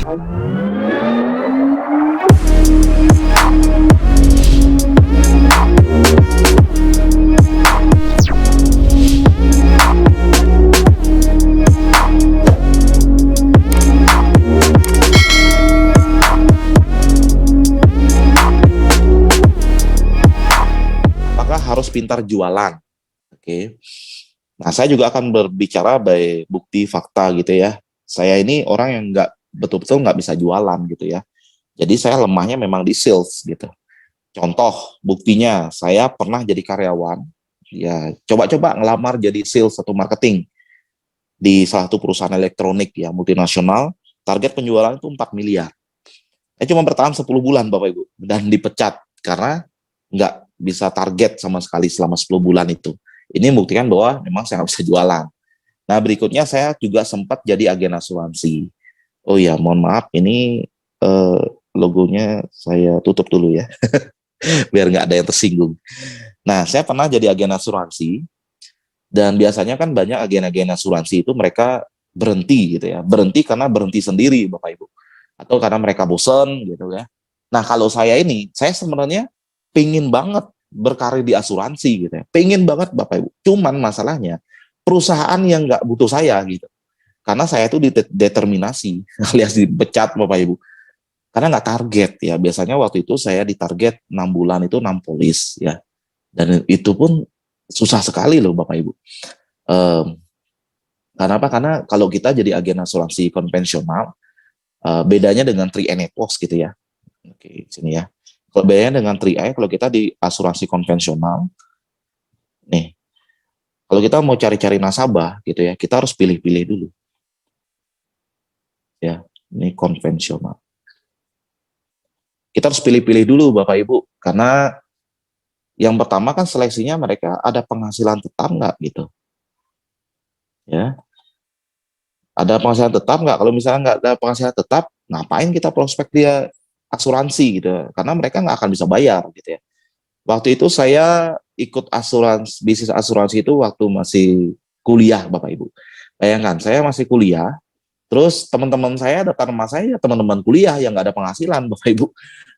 Apakah harus pintar jualan? Oke. Nah, saya juga akan berbicara by bukti fakta gitu ya. Saya ini orang yang betul-betul nggak bisa jualan gitu ya. Jadi saya lemahnya memang di sales gitu. Contoh, buktinya saya pernah jadi karyawan, ya coba-coba ngelamar jadi sales atau marketing di salah satu perusahaan elektronik ya multinasional, target penjualan itu 4 miliar. Saya cuma bertahan 10 bulan Bapak Ibu, dan dipecat karena nggak bisa target sama sekali selama 10 bulan itu. Ini membuktikan bahwa memang saya nggak bisa jualan. Nah, berikutnya saya juga sempat jadi agen asuransi. Oh ya, mohon maaf, ini eh, logonya saya tutup dulu ya, biar nggak ada yang tersinggung. Nah, saya pernah jadi agen asuransi, dan biasanya kan banyak agen-agen asuransi itu mereka berhenti gitu ya, berhenti karena berhenti sendiri Bapak Ibu, atau karena mereka bosen gitu ya. Nah, kalau saya ini, saya sebenarnya pingin banget berkarir di asuransi gitu ya, pingin banget Bapak Ibu. Cuman masalahnya perusahaan yang nggak butuh saya gitu, karena saya itu determinasi alias dipecat Bapak Ibu, karena nggak target ya. Biasanya waktu itu saya ditarget 6 bulan itu 6 polis ya, dan itu pun susah sekali loh Bapak Ibu. Um, karena apa? Karena kalau kita jadi agen asuransi konvensional, bedanya dengan 3i Networks gitu ya. Oke, sini ya. Kalau bedanya dengan 3i, kalau kita di asuransi konvensional, nih, kalau kita mau cari-cari nasabah gitu ya, kita harus pilih-pilih dulu. Ya, ini konvensional. Kita harus pilih-pilih dulu Bapak Ibu, karena yang pertama kan seleksinya mereka ada penghasilan tetap nggak gitu. Ya, ada penghasilan tetap nggak? Kalau misalnya nggak ada penghasilan tetap, ngapain kita prospek dia asuransi gitu? Karena mereka nggak akan bisa bayar gitu ya. Waktu itu saya ikut bisnis asuransi itu waktu masih kuliah Bapak Ibu. Bayangkan, saya masih kuliah, terus teman-teman saya daftar sama saya ya teman-teman kuliah yang nggak ada penghasilan Bapak Ibu.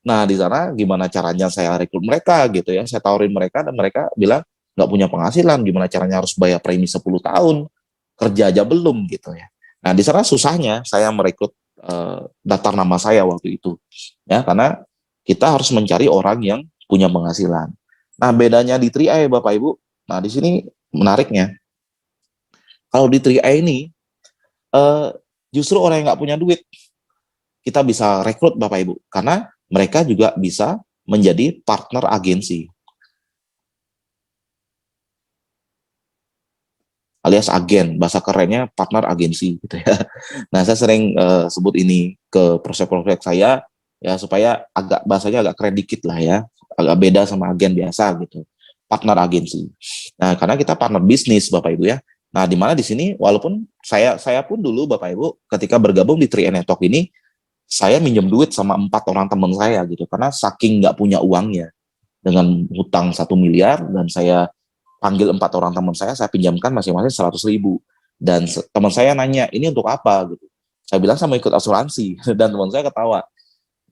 Nah, di sana gimana caranya saya rekrut mereka gitu ya. Saya tawarin mereka dan mereka bilang nggak punya penghasilan, gimana caranya harus bayar premi 10 tahun, kerja aja belum gitu ya. Nah, di sana susahnya saya merekrut daftar nama saya waktu itu. Ya, karena kita harus mencari orang yang punya penghasilan. Nah, bedanya di 3i Bapak Ibu. Nah, di sini menariknya. Kalau di 3i ini eh, justru orang yang nggak punya duit kita bisa rekrut Bapak Ibu, karena mereka juga bisa menjadi partner agensi alias agen, bahasa kerennya partner agensi gitu ya. Nah, saya sering sebut ini ke prospek-prospek saya ya, supaya agak bahasanya agak keren dikit lah ya, agak beda sama agen biasa gitu. Partner agensi. Nah, karena kita partner bisnis Bapak Ibu ya. Nah, di mana di sini walaupun saya pun dulu Bapak Ibu ketika bergabung di 3i Network ini, saya minjem duit sama 4 orang teman saya gitu, karena saking nggak punya uangnya dengan hutang 1 miliar, dan saya panggil 4 orang teman saya pinjamkan masing-masing 100 ribu, dan teman saya nanya ini untuk apa gitu. Saya bilang saya mau ikut asuransi dan teman saya ketawa,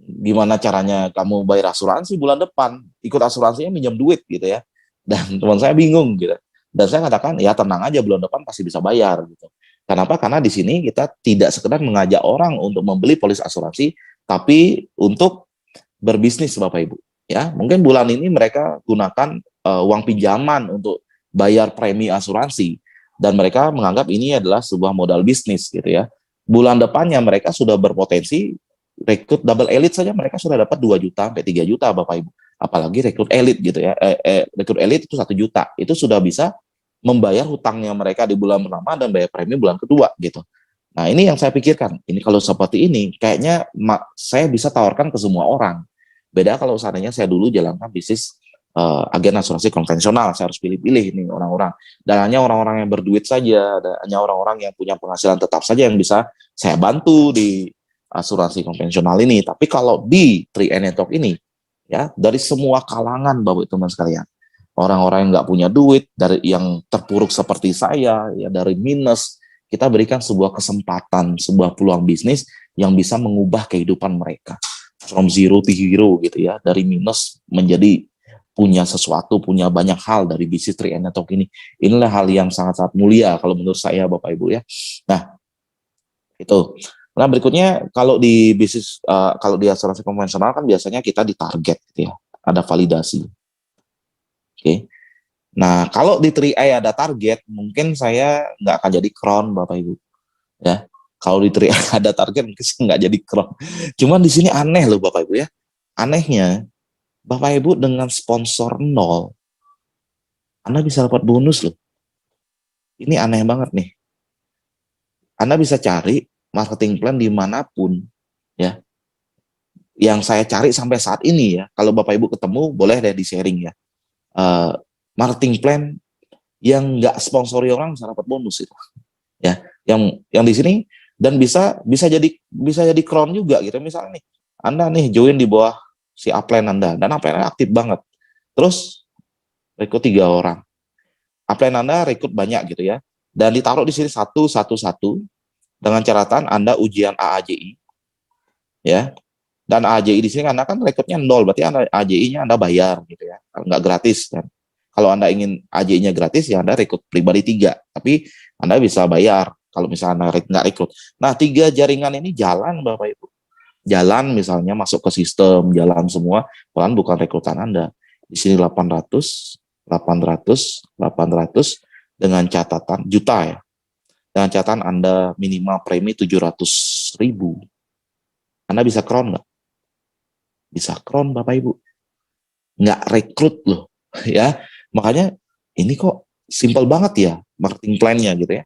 gimana caranya kamu bayar asuransi bulan depan, ikut asuransinya minjem duit gitu ya. Dan teman saya bingung gitu, dan saya katakan ya tenang aja, bulan depan pasti bisa bayar gitu. Kenapa? Karena di sini kita tidak sekedar mengajak orang untuk membeli polis asuransi, tapi untuk berbisnis Bapak Ibu. Ya, mungkin bulan ini mereka gunakan uang pinjaman untuk bayar premi asuransi, dan mereka menganggap ini adalah sebuah modal bisnis gitu ya. Bulan depannya mereka sudah berpotensi rekrut double elite saja, mereka sudah dapat 2 juta sampai 3 juta Bapak Ibu. Apalagi rekrut elite gitu ya. Rekrut elite itu 1 juta. Itu sudah bisa membayar hutangnya mereka di bulan pertama dan bayar premi bulan kedua gitu. Nah, ini yang saya pikirkan. Ini kalau seperti ini, kayaknya saya bisa tawarkan ke semua orang. Beda kalau seandainya saya dulu jalankan bisnis agen asuransi konvensional, saya harus pilih-pilih nih orang-orang. Dan hanya orang-orang yang berduit saja, hanya orang-orang yang punya penghasilan tetap saja yang bisa saya bantu di asuransi konvensional ini. Tapi kalau di 3i Network ini, ya dari semua kalangan Bapak teman sekalian, orang-orang yang nggak punya duit, dari yang terpuruk seperti saya, ya dari minus, kita berikan sebuah kesempatan, sebuah peluang bisnis yang bisa mengubah kehidupan mereka. From zero to hero gitu ya, dari minus menjadi punya sesuatu, punya banyak hal dari bisnis 3 Network ini. Inilah hal yang sangat-sangat mulia kalau menurut saya Bapak Ibu ya. Nah, itu. Nah, berikutnya kalau di bisnis kalau di asuransi konvensional kan biasanya kita ditarget gitu ya. Ada validasi. Oke. Nah, kalau di 3i ada target, mungkin saya nggak akan jadi crown Bapak Ibu ya. Kalau di 3i ada target mungkin saya nggak jadi crown. Cuman di sini aneh loh Bapak Ibu ya. Anehnya Bapak Ibu dengan sponsor nol, Anda bisa dapat bonus loh. Ini aneh banget nih. Anda bisa cari marketing plan dimanapun, ya. Yang saya cari sampai saat ini ya, kalau Bapak Ibu ketemu, boleh deh di-sharing ya. Uh, Marketing plan yang nggak sponsori orang bisa dapat bonus itu, ya. Yang di sini dan bisa jadi crown juga gitu. Misalnya nih, Anda nih join di bawah si upline Anda dan upline aktif banget. Terus rekrut 3 orang. Upline Anda rekrut banyak gitu ya. Dan ditaruh di sini satu dengan catatan Anda ujian AAJI ya. Dan AAJI di sini Anda kan rekrutnya 0, berarti Anda AJI-nya Anda bayar gitu ya. Nggak gratis kan. Kalau Anda ingin AJI-nya gratis ya Anda rekrut pribadi 3, tapi Anda bisa bayar kalau misalnya Anda nggak rekrut. Nah, 3 jaringan ini jalan Bapak Ibu. Jalan misalnya masuk ke sistem, jalan semua, pelan bukan rekrutan Anda. Di sini 800 dengan catatan juta ya. Dengan catatan Anda minimal premi 700.000. Anda bisa crown nggak? Bisa crown Bapak Ibu. Nggak rekrut loh. Ya, makanya ini kok simple banget ya marketing plan-nya gitu ya.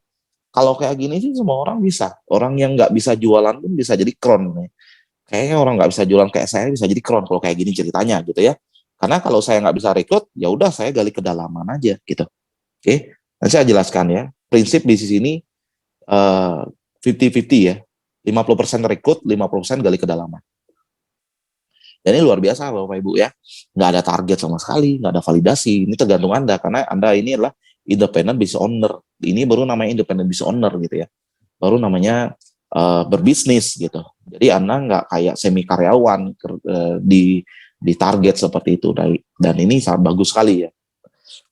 Kalau kayak gini sih semua orang bisa. Orang yang nggak bisa jualan pun bisa jadi crown. Kayaknya orang nggak bisa jualan kayak saya bisa jadi crown kalau kayak gini ceritanya gitu ya. Karena kalau saya nggak bisa rekrut, ya udah saya gali kedalaman aja gitu. Oke, nanti saya jelaskan ya. Prinsip bisnis ini 50-50 ya. 50% rekrut, 50% gali kedalaman. Dan ini luar biasa Bapak Ibu ya. Nggak ada target sama sekali, nggak ada validasi. Ini tergantung Anda, karena Anda ini adalah independent business owner. Ini baru namanya independent business owner gitu ya. Baru namanya berbisnis gitu. Jadi Anda nggak kayak semi karyawan di target seperti itu. Dan ini sangat bagus sekali ya.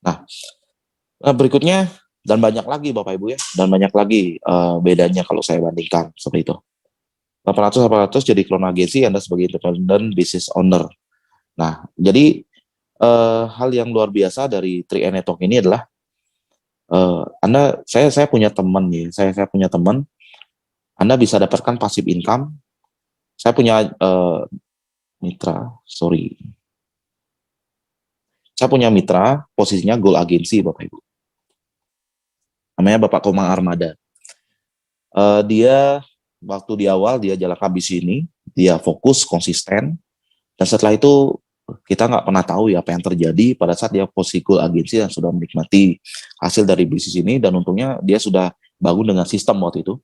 Nah, berikutnya dan banyak lagi Bapak Ibu ya, dan banyak lagi bedanya kalau saya bandingkan seperti itu. 800 jadi clone agency Anda sebagai independent business owner. Nah, jadi hal yang luar biasa dari 3i Network ini adalah saya punya teman nih, saya punya teman, Anda bisa dapatkan passive income. Saya punya saya punya mitra, posisinya Gold Agency Bapak Ibu. Namanya Bapak Komang Armada. Dia waktu di awal dia jalan habis ini, dia fokus, konsisten, dan setelah itu kita nggak pernah tahu ya apa yang terjadi pada saat dia posisi Gold Agency dan sudah menikmati hasil dari bisnis ini, dan untungnya dia sudah bangun dengan sistem waktu itu.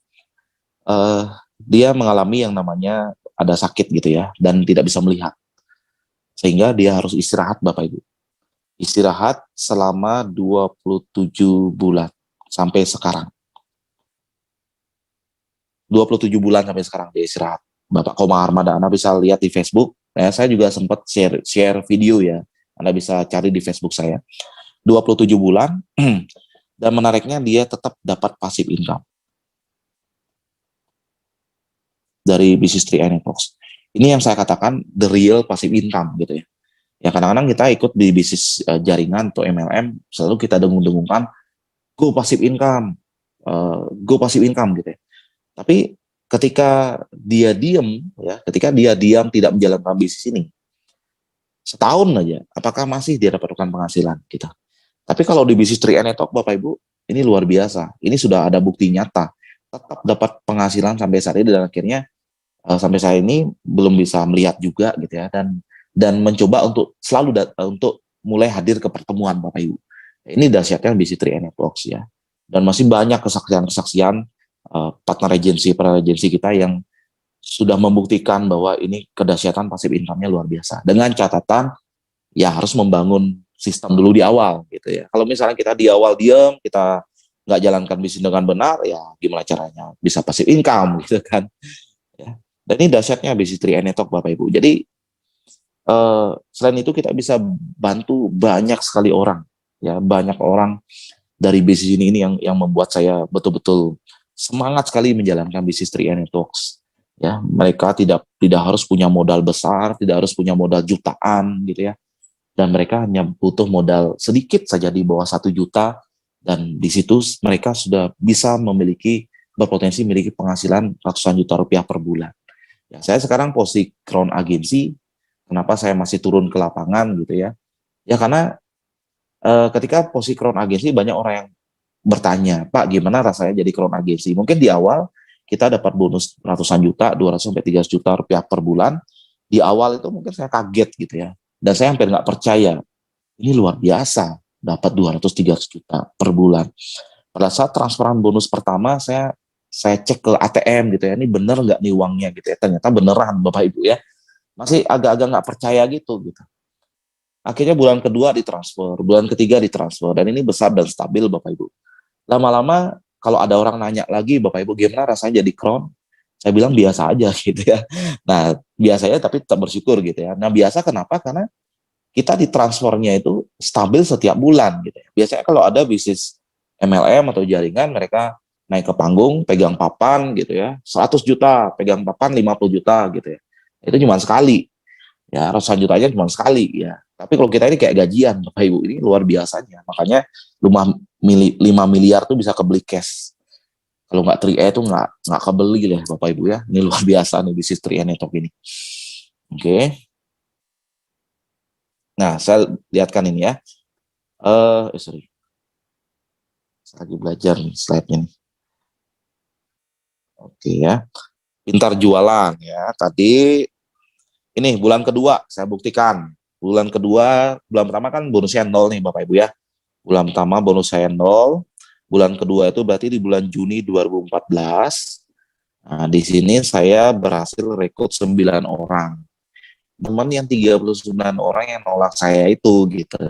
Dia mengalami yang namanya ada sakit gitu ya, dan tidak bisa melihat. Sehingga dia harus istirahat Bapak Ibu. Istirahat selama 27 bulan sampai sekarang. 27 bulan sampai sekarang dia istirahat. Bapak Komang Armada, Anda bisa lihat di Facebook. Ya, saya juga sempat share video ya. Anda bisa cari di Facebook saya. 27 bulan, dan menariknya dia tetap dapat passive income dari bisnis 3i Networks. Ini yang saya katakan the real passive income gitu ya. Ya kadang-kadang kita ikut di bisnis jaringan atau MLM, selalu kita dengung-dengungkan go passive income, gitu ya. Tapi ketika dia diam tidak menjalankan bisnis ini setahun aja, apakah masih dia dapatkan penghasilan kita? Tapi kalau di bisnis 3i Network Bapak Ibu, ini luar biasa. Ini sudah ada bukti nyata, tetap dapat penghasilan sampai saat ini, dan akhirnya sampai saat ini belum bisa melihat juga gitu ya, dan mencoba untuk selalu untuk mulai hadir ke pertemuan Bapak Ibu. Ini dahsyatnya bisnis 3i Networks ya. Dan masih banyak kesaksian-kesaksian partner agensi kita yang sudah membuktikan bahwa ini kedahsyatan passive income-nya luar biasa. Dengan catatan ya harus membangun sistem dulu di awal gitu ya. Kalau misalnya kita di awal diam, kita nggak jalankan bisnis dengan benar, ya gimana caranya bisa passive income gitu kan. Ya. Dan ini dahsyatnya bisnis 3 Network Bapak Ibu. Jadi selain itu kita bisa bantu banyak sekali orang, ya banyak orang dari bisnis ini yang membuat saya betul-betul semangat sekali menjalankan bisnis 3 Networks. Ya, mereka tidak harus punya modal besar, tidak harus punya modal jutaan gitu ya. Dan mereka hanya butuh modal sedikit saja di bawah 1 juta, dan di situ mereka sudah bisa berpotensi memiliki penghasilan ratusan juta rupiah per bulan. Ya, saya sekarang posisi crown agensi. Kenapa saya masih turun ke lapangan gitu ya? Ya karena ketika posisi crown agensi banyak orang yang bertanya, Pak, gimana rasanya jadi crown agensi? Mungkin di awal kita dapat bonus ratusan juta, 200 sampai 300 juta rupiah per bulan. Di awal itu mungkin saya kaget gitu ya. Dan saya hampir nggak percaya. Ini luar biasa, dapat 200-300 juta per bulan. Pada saat transferan bonus pertama, saya cek ke ATM gitu ya, ini bener nggak nih uangnya gitu ya. Ternyata beneran Bapak Ibu ya. Masih agak-agak nggak percaya gitu. Akhirnya bulan kedua ditransfer, bulan ketiga ditransfer, dan ini besar dan stabil Bapak Ibu. Lama-lama kalau ada orang nanya lagi, Bapak Ibu gimana rasanya jadi crown? Saya bilang biasa aja gitu ya. Nah, biasanya tapi tetap bersyukur gitu ya. Nah, biasa kenapa? Karena kita ditransfernya itu stabil setiap bulan gitu ya. Biasanya kalau ada bisnis MLM atau jaringan, mereka naik ke panggung, pegang papan gitu ya, 100 juta, pegang papan 50 juta gitu ya. Itu cuma sekali. Ya, ratusan jutanya cuma sekali ya. Tapi kalau kita ini kayak gajian, Bapak Ibu, ini luar biasanya. Makanya 5 miliar tuh bisa kebeli cash. Kalau nggak 3E itu nggak kebeli lah Bapak Ibu ya. Ini luar biasa nih bisnis 3E Network ini. Oke. Nah, saya lihatkan ini ya. Sorry. Saya lagi belajar nih slide-nya nih. Oke ya. Pintar jualan ya. Tadi ini bulan kedua saya buktikan. Bulan kedua, bulan pertama kan bonusnya 0 nih Bapak Ibu ya. Bulan pertama bonus saya 0. Bulan kedua itu berarti di bulan Juni 2014. Nah, di sini saya berhasil rekrut 9 orang. Teman yang 39 orang yang nolak saya itu gitu.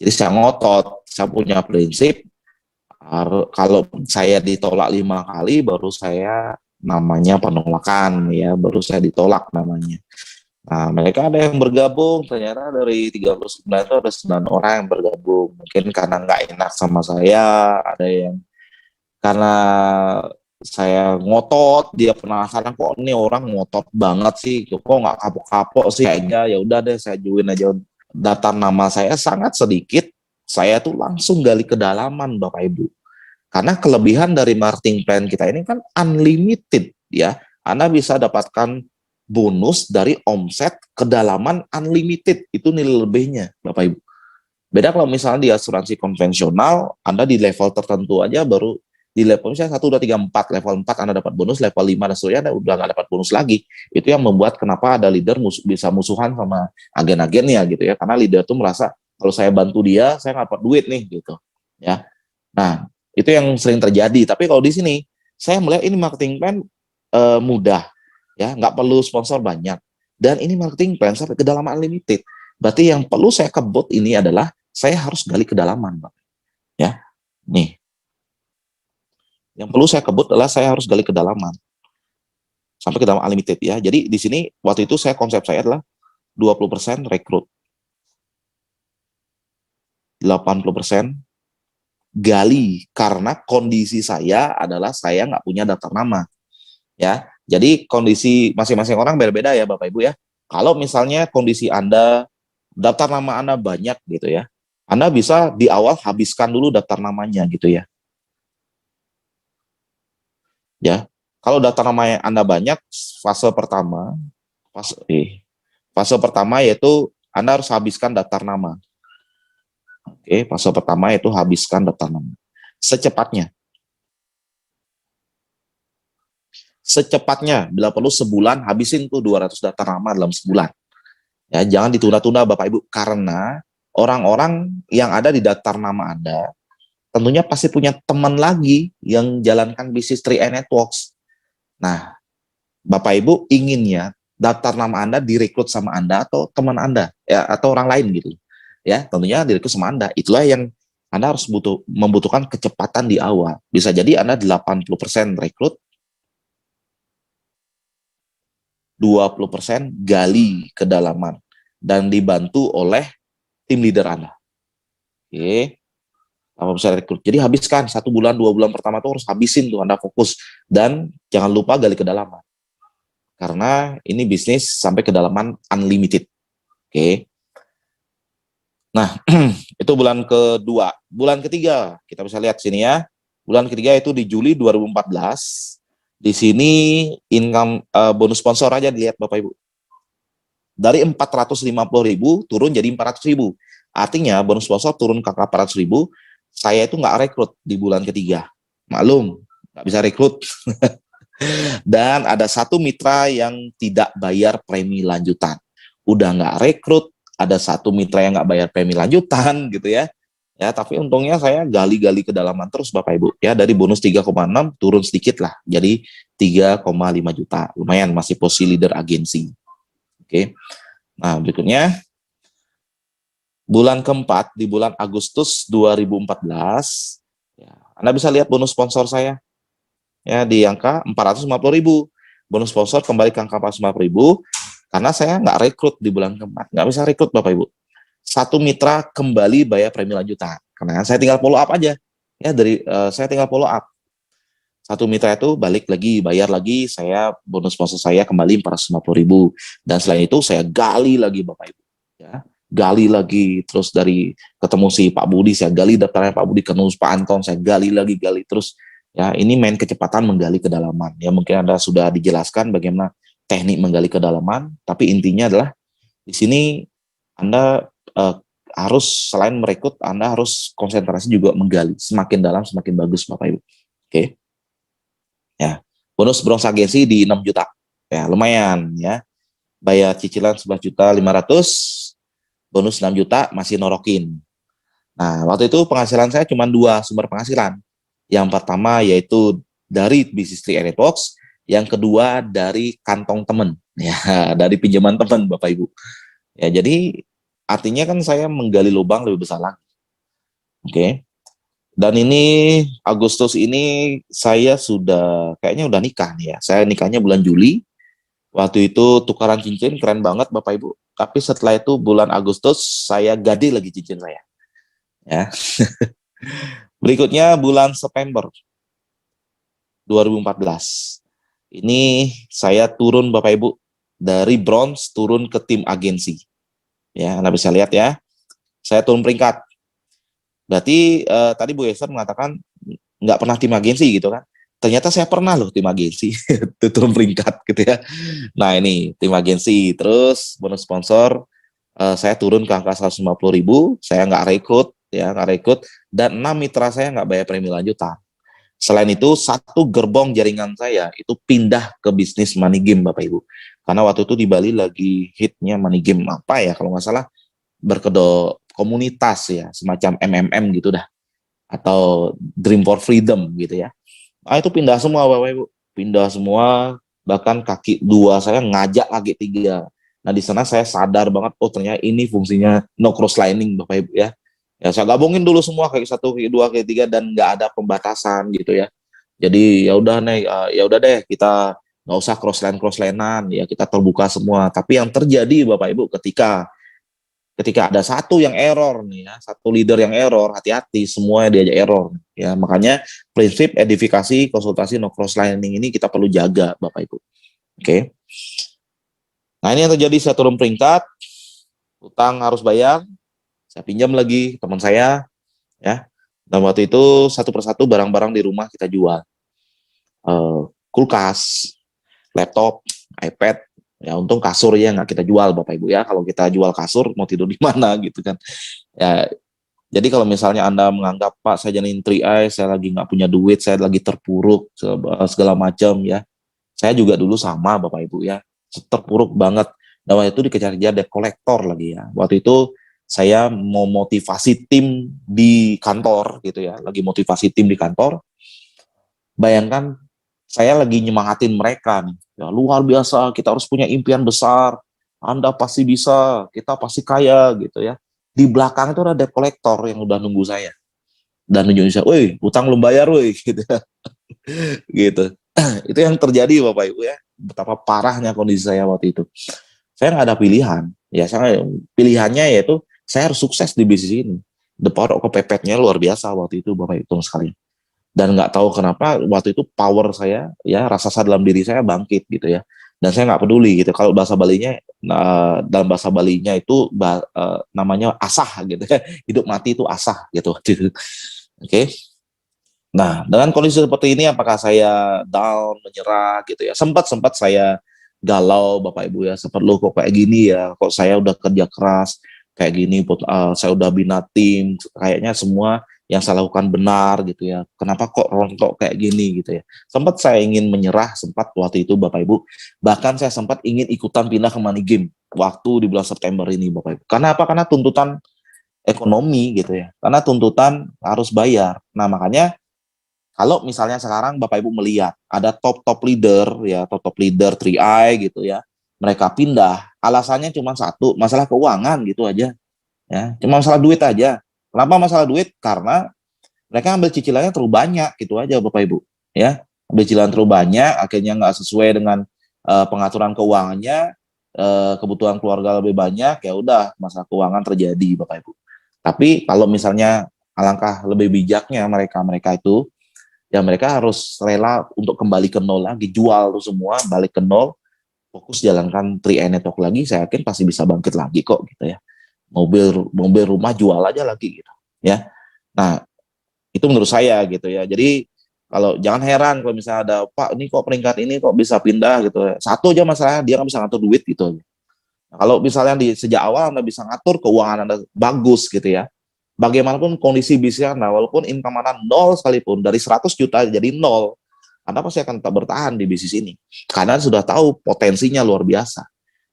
Jadi saya ngotot, saya punya prinsip, kalau saya ditolak 5 kali baru saya namanya penolakan ya, baru saya ditolak namanya. Nah, mereka ada yang bergabung, ternyata dari 39 itu ada 9 orang yang bergabung. Mungkin karena nggak enak sama saya, ada yang karena saya ngotot, dia penasaran kok ini orang ngotot banget sih, kok nggak kapok-kapok sih, kayaknya ya udah deh saya join aja. Daftar nama saya sangat sedikit, saya tuh langsung gali kedalaman Bapak Ibu. Karena kelebihan dari marketing plan kita ini kan unlimited ya. Anda bisa dapatkan bonus dari omset kedalaman unlimited, itu nilai lebihnya Bapak Ibu. Beda kalau misalnya di asuransi konvensional, Anda di level tertentu aja baru di level misalnya 1, 2, 3, 4, level 4 Anda dapat bonus, level 5 dan seterusnya Anda udah nggak dapat bonus lagi. Itu yang membuat kenapa ada leader bisa musuhan sama agen-agennya gitu ya, karena leader tuh merasa kalau saya bantu dia, saya nggak dapat duit nih gitu ya. Nah, itu yang sering terjadi. Tapi kalau di sini, saya melihat ini marketing plan mudah ya, nggak perlu sponsor banyak. Dan ini marketing plan sampai kedalaman unlimited. Berarti yang perlu saya kebut ini adalah saya harus gali kedalaman, Pak. Ya, nih. Yang perlu saya kebut adalah saya harus gali kedalaman sampai kedalaman unlimited ya. Jadi di sini waktu itu konsep saya adalah 20% rekrut, 80% gali, karena kondisi saya adalah saya nggak punya daftar nama ya. Jadi kondisi masing-masing orang beda-beda ya Bapak Ibu ya. Kalau misalnya kondisi Anda, daftar nama Anda banyak gitu ya, Anda bisa di awal habiskan dulu daftar namanya gitu ya. Ya, kalau daftar nama Anda banyak, fase pertama, fase pertama yaitu Anda harus habiskan daftar nama. Oke, fase pertama yaitu habiskan daftar nama. Secepatnya, bila perlu sebulan, habisin tuh 200 daftar nama dalam sebulan. Ya, jangan ditunda-tunda Bapak Ibu, karena orang-orang yang ada di daftar nama Anda tentunya pasti punya teman lagi yang jalankan bisnis 3 Networks. Nah, Bapak Ibu inginnya daftar nama Anda direkrut sama Anda atau teman Anda ya, atau orang lain gitu. Ya, tentunya direkrut sama Anda. Itulah yang Anda harus membutuhkan kecepatan di awal. Bisa jadi Anda 80% rekrut, 20% gali kedalaman dan dibantu oleh tim leader Anda. Oke. 80% rekrut. Jadi habiskan 1 bulan, 2 bulan pertama tuh harus habisin tuh Anda fokus. Dan jangan lupa gali kedalaman. Karena ini bisnis sampai kedalaman unlimited. Oke. Nah, itu bulan kedua. Bulan ketiga, kita bisa lihat sini ya. Bulan ketiga itu di Juli 2014. Di sini income bonus sponsor aja dilihat Bapak Ibu. Dari 450.000 turun jadi 400.000. Artinya bonus sponsor turun ke 400.000. Saya itu nggak rekrut di bulan ketiga. Maklum, nggak bisa rekrut. Dan ada satu mitra yang tidak bayar premi lanjutan. Udah nggak rekrut, ada satu mitra yang nggak bayar premi lanjutan gitu ya. Ya, tapi untungnya saya gali-gali kedalaman terus Bapak Ibu. Ya, dari bonus 3,6 turun sedikit lah. Jadi 3,5 juta. Lumayan, masih posisi leader agensi. Oke. Nah, berikutnya bulan keempat di bulan Agustus 2014. Ya, Anda bisa lihat bonus sponsor saya. Ya, di angka 450.000. Bonus sponsor kembali ke angka 450.000 karena saya nggak rekrut di bulan keempat. Nggak bisa rekrut Bapak Ibu. Satu mitra kembali bayar premi lanjutan. Karena saya tinggal follow up aja. Ya, saya tinggal follow up. Satu mitra itu balik lagi, bayar lagi, saya bonus sponsor saya kembali 450.000. Dan selain itu saya gali lagi Bapak Ibu. Ya, gali lagi, terus dari ketemu si Pak Budi, saya gali daftarnya Pak Budi, ketemu Pak Anton, saya gali lagi, gali terus. Ya, ini main kecepatan menggali kedalaman. Ya, mungkin Anda sudah dijelaskan bagaimana teknik menggali kedalaman, tapi intinya adalah di sini Anda harus selain merekrut, Anda harus konsentrasi juga menggali. Semakin dalam, semakin bagus Bapak Ibu. Oke. Ya, bonus bronze agensi di 6 juta. Ya, lumayan ya. Bayar cicilan 11.500.000, bonus 6 juta masih norokin. Nah, waktu itu penghasilan saya cuma 2 sumber penghasilan. Yang pertama yaitu dari bisnis 3 Networks, yang kedua dari kantong teman. Ya, dari pinjaman teman Bapak Ibu. Ya, jadi artinya kan saya menggali lubang lebih besar lagi. Oke. Dan ini Agustus ini saya sudah kayaknya udah nikah nih ya. Saya nikahnya bulan Juli. Waktu itu tukaran cincin keren banget Bapak Ibu. Tapi setelah itu bulan Agustus saya gade lagi cincin saya. Ya. Berikutnya bulan September 2014. Ini saya turun Bapak Ibu dari bronze turun ke tim agensi. Ya, Anda bisa lihat ya. Saya turun peringkat. Berarti tadi Bu Esther mengatakan nggak pernah tim agensi gitu kan. Ternyata saya pernah loh tim agensi, turun peringkat gitu ya. Nah ini tim agensi, terus bonus sponsor, saya turun ke angka 150.000, saya nggak rekrut, ya nggak rekrut, dan 6 mitra saya nggak bayar premi lanjutan. Selain itu, satu gerbong jaringan saya itu pindah ke bisnis money game Bapak Ibu. Karena waktu itu di Bali lagi hitnya money game apa ya, kalau nggak salah berkedok komunitas ya, semacam MMM gitu dah, atau Dream for Freedom gitu ya. Nah itu pindah semua Bapak Ibu, pindah semua, bahkan kaki 2 saya ngajak lagi 3. Nah di sana saya sadar banget, oh ternyata ini fungsinya no cross lining Bapak Ibu ya. Ya saya gabungin dulu semua kaki 1, kaki 2, kaki 3 dan nggak ada pembatasan gitu ya. Jadi ya udah nih, ya udah deh kita nggak usah cross linean ya, kita terbuka semua. Tapi yang terjadi Bapak Ibu ketika ada satu yang error nih ya, satu leader yang error, hati-hati semuanya diajak error ya. Makanya prinsip edifikasi, konsultasi, no cross lining ini kita perlu jaga Bapak Ibu. Oke. Nah, ini yang terjadi, saya turun peringkat, utang harus bayar, saya pinjam lagi teman saya ya. Dan waktu itu satu persatu barang-barang di rumah kita jual. Kulkas, laptop, iPad. Ya untung kasur ya nggak kita jual Bapak Ibu ya. Kalau kita jual kasur mau tidur di mana gitu kan. Ya, jadi kalau misalnya Anda menganggap Pak saya jalanin 3i, saya lagi nggak punya duit, saya lagi terpuruk segala macam ya. Saya juga dulu sama Bapak Ibu ya, terpuruk banget. Dan waktu itu dikejar-kejar debt collector lagi ya. Waktu itu saya mau motivasi tim di kantor gitu ya, lagi motivasi tim di kantor. Bayangkan saya lagi nyemangatin mereka nih, ya luar biasa, kita harus punya impian besar, Anda pasti bisa, kita pasti kaya gitu ya. Di belakang itu ada debt collector yang udah nunggu saya. dan nunjukin, woi utang belum bayar woi gitu. Gitu. Itu yang terjadi Bapak Ibu ya, betapa parahnya kondisi saya waktu itu. Saya nggak ada pilihan, ya saya pilihannya yaitu saya harus sukses di bisnis ini. The power of kepepetnya luar biasa waktu itu Bapak Ibu sekali. Dan nggak tahu kenapa waktu itu power saya, ya rasa sadar dalam diri saya bangkit gitu ya. Dan saya nggak peduli gitu. Kalau bahasa Balinya, dalam bahasa Balinya itu namanya asah gitu ya. Hidup mati itu asah gitu. Oke. Nah, dengan kondisi seperti ini, apakah saya down, menyerah gitu ya? Sempat saya galau, Bapak Ibu ya. Sempat loh kok kayak gini ya? Kok saya udah kerja keras kayak gini, saya udah bina tim, kayaknya semua yang saya lakukan benar gitu ya. Kenapa kok rontok kayak gini gitu ya? Sempat saya ingin menyerah, sempat waktu itu Bapak Ibu. Bahkan saya sempat ingin ikutan pindah ke Money Game waktu di bulan September ini Bapak Ibu. Karena apa? Karena tuntutan ekonomi gitu ya. Karena tuntutan harus bayar. Nah, makanya kalau misalnya sekarang Bapak Ibu melihat ada top leader ya, top leader 3i gitu ya, mereka pindah, alasannya cuma satu, masalah keuangan gitu aja, ya, cuma masalah duit aja. Kenapa masalah duit? Karena mereka ambil cicilannya terlalu banyak gitu aja Bapak Ibu, ya, ambil cicilan terlalu banyak, akhirnya nggak sesuai dengan pengaturan keuangannya, kebutuhan keluarga lebih banyak, ya udah masalah keuangan terjadi Bapak Ibu. Tapi kalau misalnya alangkah lebih bijaknya mereka itu, ya mereka harus rela untuk kembali ke nol lagi, jual tuh semua, balik ke nol, fokus jalankan 3i Network lagi, saya yakin pasti bisa bangkit lagi kok gitu ya. Mobil rumah jual aja lagi gitu ya. Nah, itu menurut saya gitu ya. Jadi kalau jangan heran kalau misalnya ada Pak ini kok peringkat ini kok bisa pindah gitu ya. Satu aja masalahnya dia nggak bisa ngatur duit gitu. Nah, kalau misalnya sejak awal Anda bisa ngatur keuangan Anda bagus gitu ya, bagaimanapun kondisi bisnis Anda, walaupun income Anda nol sekalipun, dari 100 juta jadi nol, Anda pasti akan tetap bertahan di bisnis ini. Karena Anda sudah tahu potensinya luar biasa.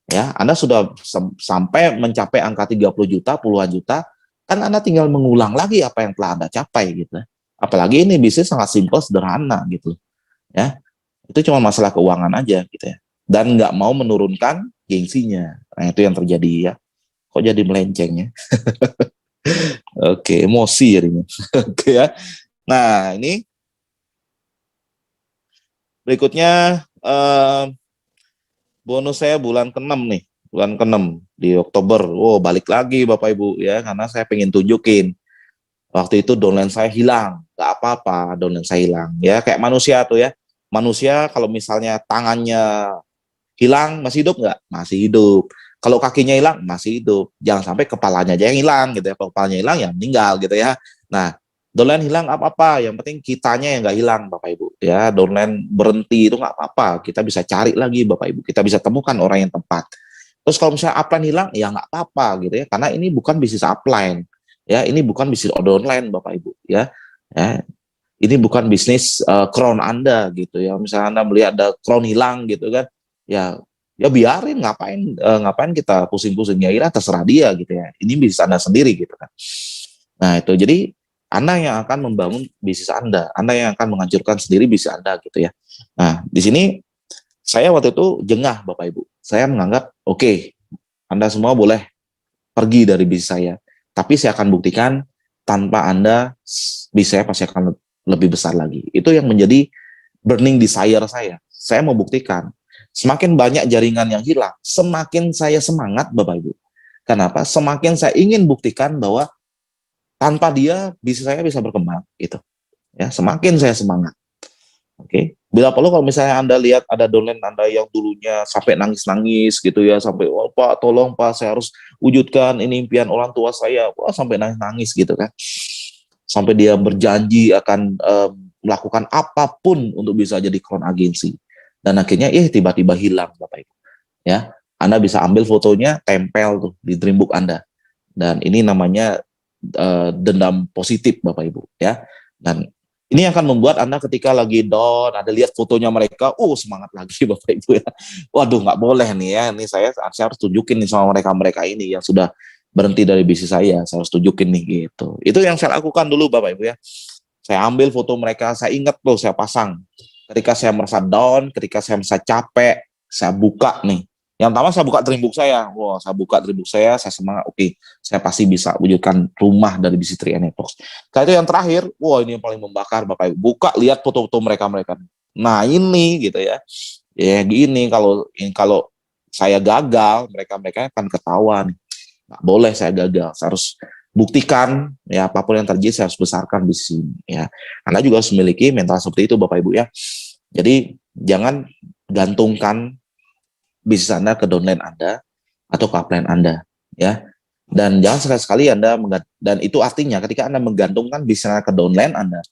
Ya, Anda sudah sampai mencapai angka 30 juta, puluhan juta, kan Anda tinggal mengulang lagi apa yang telah Anda capai gitu. Apalagi ini bisnis sangat simpel, sederhana gitu. Ya, itu cuma masalah keuangan aja gitu ya. Dan nggak mau menurunkan gengsinya. Nah, itu yang terjadi ya. Kok jadi melenceng ya? Oke, emosi jadinya. Oke ya. Nah, ini berikutnya bonus saya bulan ke-6 nih. Bulan ke-6 di Oktober. Wow, balik lagi Bapak Ibu ya, karena saya pengen tunjukin. Waktu itu downline saya hilang. Gak apa-apa downline saya hilang. Ya, kayak manusia tuh ya. Manusia kalau misalnya tangannya hilang, masih hidup nggak? Masih hidup. Kalau kakinya hilang, masih hidup. Jangan sampai kepalanya aja yang hilang gitu ya. Kalau kepalanya hilang, ya meninggal gitu ya. Nah, downline hilang apa-apa. Yang penting kitanya yang nggak hilang, Bapak Ibu. Ya, downline berhenti itu nggak apa-apa. Kita bisa cari lagi, Bapak Ibu. Kita bisa temukan orang yang tepat. Terus kalau misalnya upline hilang, ya nggak apa-apa gitu ya. Karena ini bukan bisnis upline. Ya, ini bukan bisnis downline, Bapak Ibu. Ya, ya. Ini bukan bisnis crown Anda gitu ya. Misalnya Anda melihat ada crown hilang gitu kan, ya ya biarin, ngapain kita pusing-pusing, ya kira terserah dia gitu ya. Ini bisnis Anda sendiri gitu kan. Nah, itu jadi Anda yang akan membangun bisnis Anda yang akan menghancurkan sendiri bisnis Anda gitu ya. Nah, di sini saya waktu itu jengah Bapak Ibu. Saya menganggap oke, Anda semua boleh pergi dari bisnis saya, tapi saya akan buktikan tanpa Anda bisnis saya pasti akan lebih besar lagi. Itu yang menjadi burning desire saya. Saya mau buktikan. Semakin banyak jaringan yang hilang, semakin saya semangat Bapak Ibu. Kenapa? Semakin saya ingin buktikan bahwa tanpa dia bisnis saya bisa berkembang gitu. Ya, semakin saya semangat. Oke. Bila perlu kalau misalnya Anda lihat ada downline Anda yang dulunya sampai nangis-nangis gitu ya, sampai oh, Pak tolong Pak saya harus wujudkan ini impian orang tua saya. Wah, sampai nangis-nangis gitu kan. Sampai dia berjanji akan melakukan apapun untuk bisa jadi crown agensi. Dan akhirnya tiba-tiba hilang Bapak Ibu. Ya, Anda bisa ambil fotonya, tempel tuh di Dreambook Anda. Dan ini namanya dendam positif Bapak Ibu ya. Dan ini akan membuat Anda ketika lagi down, ada lihat fotonya mereka, semangat lagi Bapak Ibu ya. Waduh, nggak boleh nih ya. Ini saya harus tunjukin nih sama mereka ini yang sudah berhenti dari bisnis saya harus tunjukin nih gitu. Itu yang saya lakukan dulu Bapak Ibu ya. Saya ambil foto mereka, saya ingat saya pasang. Ketika saya merasa down, ketika saya merasa capek, saya buka nih Yang pertama saya buka dream book saya. Wah, saya buka dream book saya semangat. Oke, saya pasti bisa wujudkan rumah dari BC3 Networks. Setelah itu yang terakhir, wah ini yang paling membakar Bapak Ibu. Buka, lihat foto-foto mereka-mereka. Nah ini gitu ya. Ya gini, kalau saya gagal, mereka-mereka akan ketahuan. Nggak boleh saya gagal. Saya harus buktikan ya apapun yang terjadi saya harus besarkan di sini ya. Anda juga harus memiliki mental seperti itu Bapak Ibu ya. Jadi jangan gantungkan bisnis Anda ke downline Anda atau ke upline Anda ya. Dan jangan sekali-sekali Anda dan itu artinya ketika Anda menggantungkan bisnis Anda ke downline Anda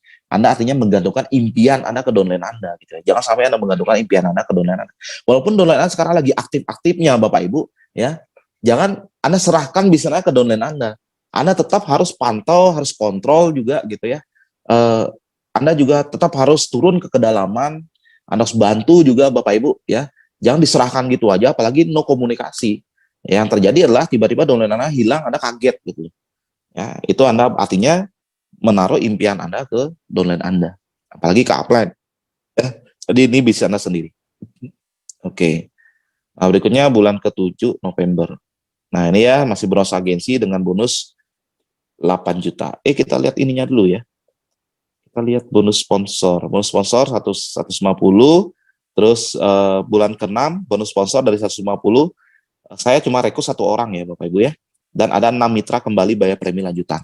artinya menggantungkan impian Anda ke downline Anda gitu ya. Jangan sampai Anda menggantungkan impian Anda ke downline Anda. Walaupun downline Anda sekarang lagi aktif-aktifnya Bapak Ibu ya. Jangan Anda serahkan bisnis Anda ke downline Anda. Anda tetap harus pantau, harus kontrol juga gitu ya. Anda juga tetap harus turun ke kedalaman, Anda harus bantu juga Bapak Ibu ya. Jangan diserahkan gitu aja, apalagi no komunikasi. Yang terjadi adalah tiba-tiba downline Anda hilang, Anda kaget gitu. Ya, itu Anda artinya menaruh impian Anda ke downline Anda, apalagi ke upline. Ya. Jadi ini bisa Anda sendiri. Oke. Nah, berikutnya bulan ke-7 November. Nah, ini ya masih bonus agensi dengan bonus 8 juta. Kita lihat ininya dulu ya. Kita lihat bonus sponsor. Bonus sponsor 150. Terus bulan ke-6 bonus sponsor dari 150. Saya cuma rekrut 1 orang ya Bapak Ibu ya. Dan ada 6 mitra kembali bayar premi lanjutan.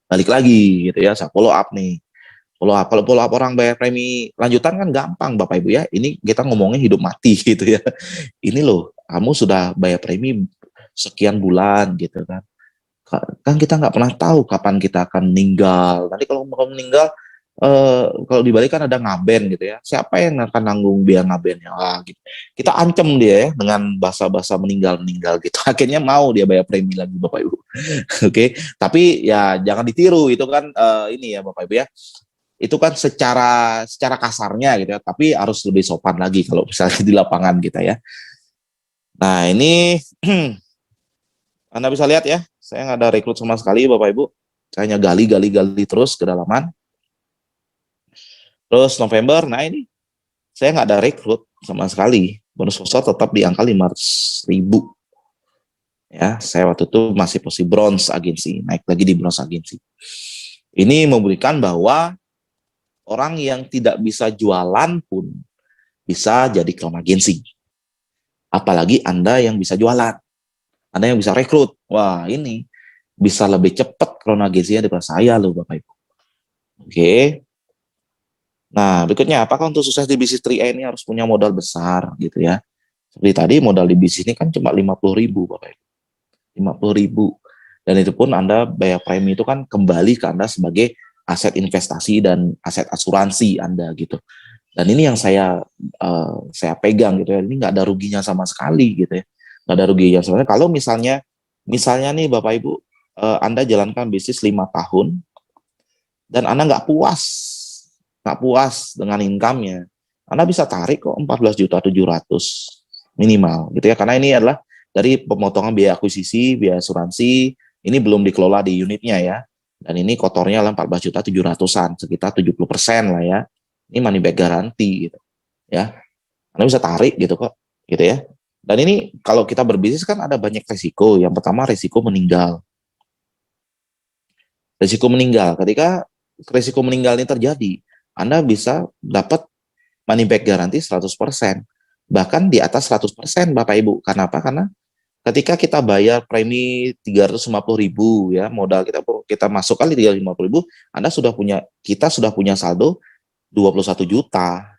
Balik lagi gitu ya, saya follow up nih. Kalau follow up orang bayar premi lanjutan kan gampang Bapak Ibu ya. Ini kita ngomongnya hidup mati gitu ya. Ini loh, kamu sudah bayar premi sekian bulan gitu kan. Kan kita nggak pernah tahu kapan kita akan meninggal. Nanti kalau mau meninggal, kalau dibalik kan ada ngaben gitu ya. Siapa yang akan nanggung biaya ngabennya? Gitu. Kita ancam dia ya dengan bahasa-bahasa meninggal gitu. Akhirnya mau dia bayar premi lagi Bapak Ibu. Oke, tapi ya jangan ditiru itu kan ini ya Bapak Ibu ya. Itu kan secara kasarnya gitu ya, tapi harus lebih sopan lagi kalau misalnya di lapangan kita ya. Nah, ini Anda bisa lihat ya, saya nggak ada rekrut sama sekali Bapak Ibu. Saya hanya gali terus ke dalaman. Terus November, nah ini saya nggak ada rekrut sama sekali. Bonus sponsor tetap di angka 500.000. Ya, saya waktu itu masih posisi bronze agensi, naik lagi di bronze agensi. Ini memberikan bahwa orang yang tidak bisa jualan pun bisa jadi crown agensi. Apalagi Anda yang bisa jualan, Anda yang bisa rekrut. Wah, ini bisa lebih cepat crown agensinya daripada saya loh Bapak Ibu. Oke. Nah, berikutnya, apakah untuk sukses di bisnis 3A ini harus punya modal besar gitu ya? Seperti tadi, modal di bisnis ini kan cuma 50.000 Bapak Ibu. 50.000. Dan itu pun Anda bayar premi itu kan kembali ke Anda sebagai aset investasi dan aset asuransi Anda gitu. Dan ini yang saya pegang gitu ya. Ini nggak ada ruginya sama sekali gitu ya. Nggak ada ruginya sebenarnya. Kalau misalnya nih Bapak Ibu, Anda jalankan bisnis 5 tahun dan Anda nggak puas dengan income-nya, Anda bisa tarik kok 14.700.000 minimal gitu ya, karena ini adalah dari pemotongan biaya akuisisi, biaya asuransi, ini belum dikelola di unitnya ya, dan ini kotornya adalah 14.700.000-an, sekitar 70% lah ya, ini money back garanti gitu ya, Anda bisa tarik gitu kok, gitu ya. Dan ini kalau kita berbisnis kan ada banyak resiko. Yang pertama resiko meninggal. Resiko meninggal, ketika resiko meninggal ini terjadi, Anda bisa dapat money back garanti 100%. Bahkan di atas 100% Bapak Ibu. Karena apa? Karena ketika kita bayar premi 350.000 ya, modal kita masuk kali 350.000, kita sudah punya saldo 21 juta.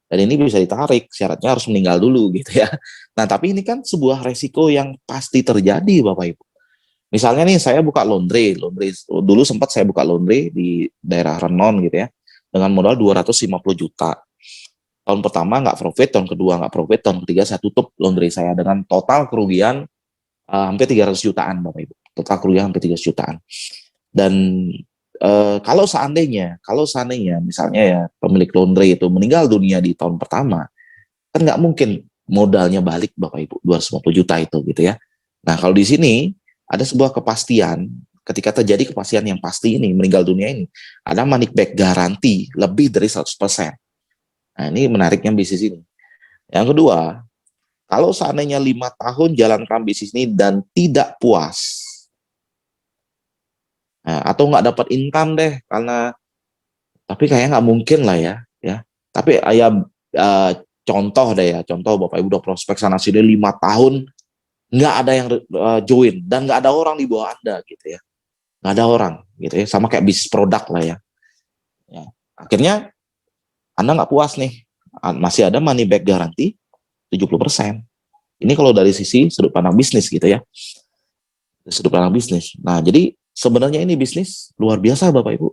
Dan ini bisa ditarik, syaratnya harus meninggal dulu gitu ya. Nah, tapi ini kan sebuah resiko yang pasti terjadi Bapak Ibu. Misalnya nih saya buka laundry dulu sempat saya buka laundry di daerah Renon gitu ya, dengan modal 250 juta. Tahun pertama nggak profit, tahun kedua nggak profit, tahun ketiga saya tutup laundry saya dengan total kerugian hampir 300 jutaan Bapak Ibu. Total kerugian hampir 300 jutaan. Dan kalau seandainya misalnya ya pemilik laundry itu meninggal dunia di tahun pertama, kan nggak mungkin modalnya balik Bapak Ibu 250 juta itu gitu ya. Nah, kalau di sini ada sebuah kepastian, ketika terjadi kepastian yang pasti ini meninggal dunia ini, ada money back garanti lebih dari 100%. Nah, ini menariknya bisnis ini. Yang kedua, Kalau seandainya 5 tahun jalankan bisnis ini dan tidak puas, nah, atau nggak dapat income deh, karena tapi kayaknya nggak mungkin lah ya, ya. Tapi ya eh, contoh deh ya, contoh Bapak Ibu udah prospek sana sini 5 tahun, nggak ada yang join dan nggak ada orang di bawah Anda gitu ya, nggak ada orang gitu ya, sama kayak bisnis produk lah ya. Ya. Akhirnya Anda nggak puas nih, masih ada money back garanti 70%. Ini kalau dari sisi sudut pandang bisnis gitu ya, sudut pandang bisnis. Nah, jadi sebenarnya ini bisnis luar biasa Bapak Ibu,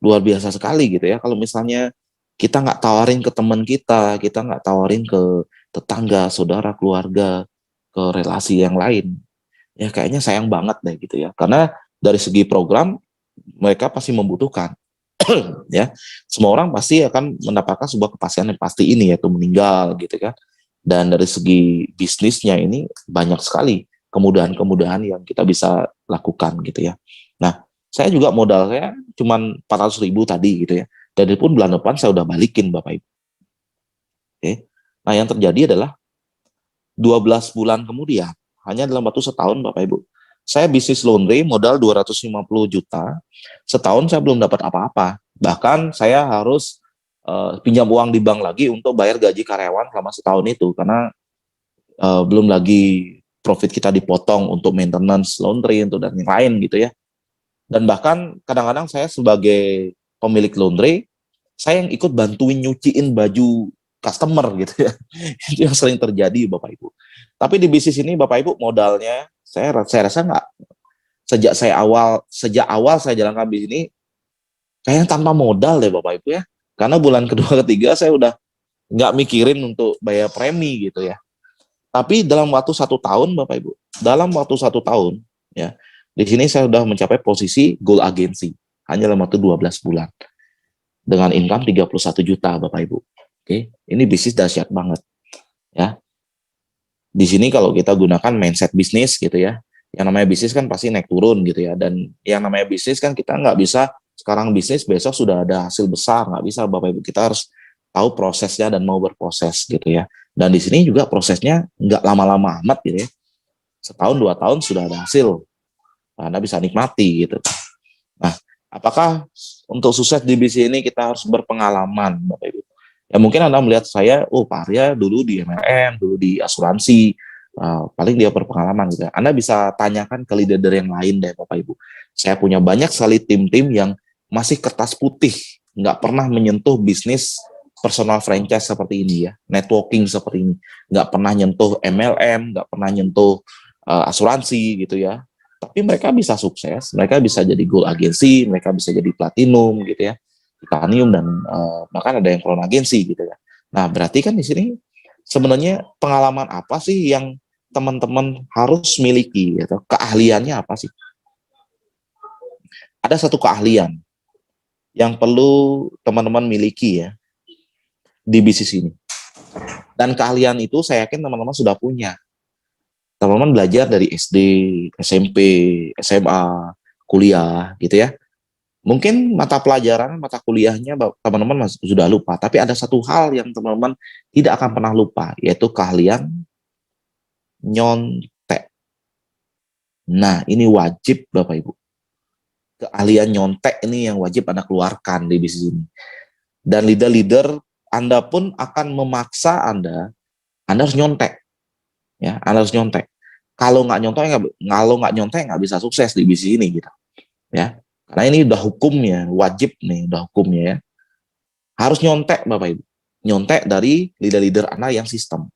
luar biasa sekali gitu ya. Kalau misalnya kita nggak tawarin ke teman kita nggak tawarin ke tetangga, saudara, keluarga, ke relasi yang lain, ya kayaknya sayang banget deh gitu ya. Karena dari segi program mereka pasti membutuhkan, ya. Semua orang pasti akan mendapatkan sebuah kepastian yang pasti ini yaitu meninggal gitu kan. Dan dari segi bisnisnya ini banyak sekali kemudahan-kemudahan yang kita bisa lakukan gitu ya. Nah, saya juga modal saya cuma 400.000 tadi gitu ya. Dan itu pun bulan depan saya udah balikin Bapak Ibu. Oke. Nah, yang terjadi adalah 12 bulan kemudian, hanya dalam waktu setahun Bapak Ibu. Saya bisnis laundry modal 250 juta, setahun saya belum dapat apa-apa. Bahkan saya harus pinjam uang di bank lagi untuk bayar gaji karyawan selama setahun itu, karena belum lagi profit kita dipotong untuk maintenance laundry untuk dan yang lain gitu ya. Dan bahkan kadang-kadang saya sebagai pemilik laundry, saya yang ikut bantuin nyuciin baju customer gitu ya. Itu yang sering terjadi Bapak Ibu. Tapi di bisnis ini Bapak Ibu modalnya saya rasa nggak, sejak awal saya jalankan bisnis ini kayaknya tanpa modal deh Bapak Ibu ya. Karena bulan kedua ketiga saya udah nggak mikirin untuk bayar premi gitu ya. Tapi dalam waktu 1 tahun, Bapak Ibu, dalam waktu 1 tahun, ya, di sini saya sudah mencapai posisi goal agency hanya dalam waktu 12 bulan dengan income 31 juta, Bapak Ibu. Oke, ini bisnis dahsyat banget, ya. Di sini kalau kita gunakan mindset bisnis gitu ya, yang namanya bisnis kan pasti naik turun gitu ya, dan yang namanya bisnis kan kita nggak bisa sekarang bisnis besok sudah ada hasil besar, nggak bisa Bapak Ibu, kita harus tahu prosesnya dan mau berproses gitu ya. Dan di sini juga prosesnya nggak lama-lama amat gitu ya, setahun 2 tahun sudah ada hasil, Anda bisa nikmati gitu. Nah, apakah untuk sukses di bisnis ini kita harus berpengalaman, Bapak Ibu? Ya mungkin Anda melihat saya, oh Pak Arya dulu di MLM, dulu di asuransi, paling dia berpengalaman gitu. Anda bisa tanyakan ke leader yang lain deh Bapak Ibu. Saya punya banyak sekali tim-tim yang masih kertas putih, nggak pernah menyentuh bisnis personal franchise seperti ini ya, networking seperti ini, nggak pernah nyentuh MLM, nggak pernah nyentuh asuransi gitu ya. Tapi mereka bisa sukses, mereka bisa jadi gold agency, mereka bisa jadi platinum gitu ya, titanium, dan bahkan ada yang crown agency gitu ya. Nah, berarti kan di sini sebenarnya pengalaman apa sih yang teman-teman harus miliki gitu? Keahliannya apa sih? Ada satu keahlian yang perlu teman-teman miliki ya di bisnis ini. Dan keahlian itu saya yakin teman-teman sudah punya. Teman-teman belajar dari SD, SMP, SMA, kuliah gitu ya. Mungkin mata pelajaran, mata kuliahnya teman-teman sudah lupa, tapi ada satu hal yang teman-teman tidak akan pernah lupa, yaitu keahlian nyontek. Nah, ini wajib Bapak Ibu. Keahlian nyontek ini yang wajib Anda keluarkan di bisnis ini. Dan leader-leader Anda pun akan memaksa Anda harus nyontek. Ya, Anda harus nyontek. Kalau nggak nyontek nggak bisa sukses di bisnis ini gitu. Ya, karena ini udah hukumnya, wajib nih, udah hukumnya ya. Harus nyontek Bapak Ibu. Nyontek dari leader-leader Anda yang sistem.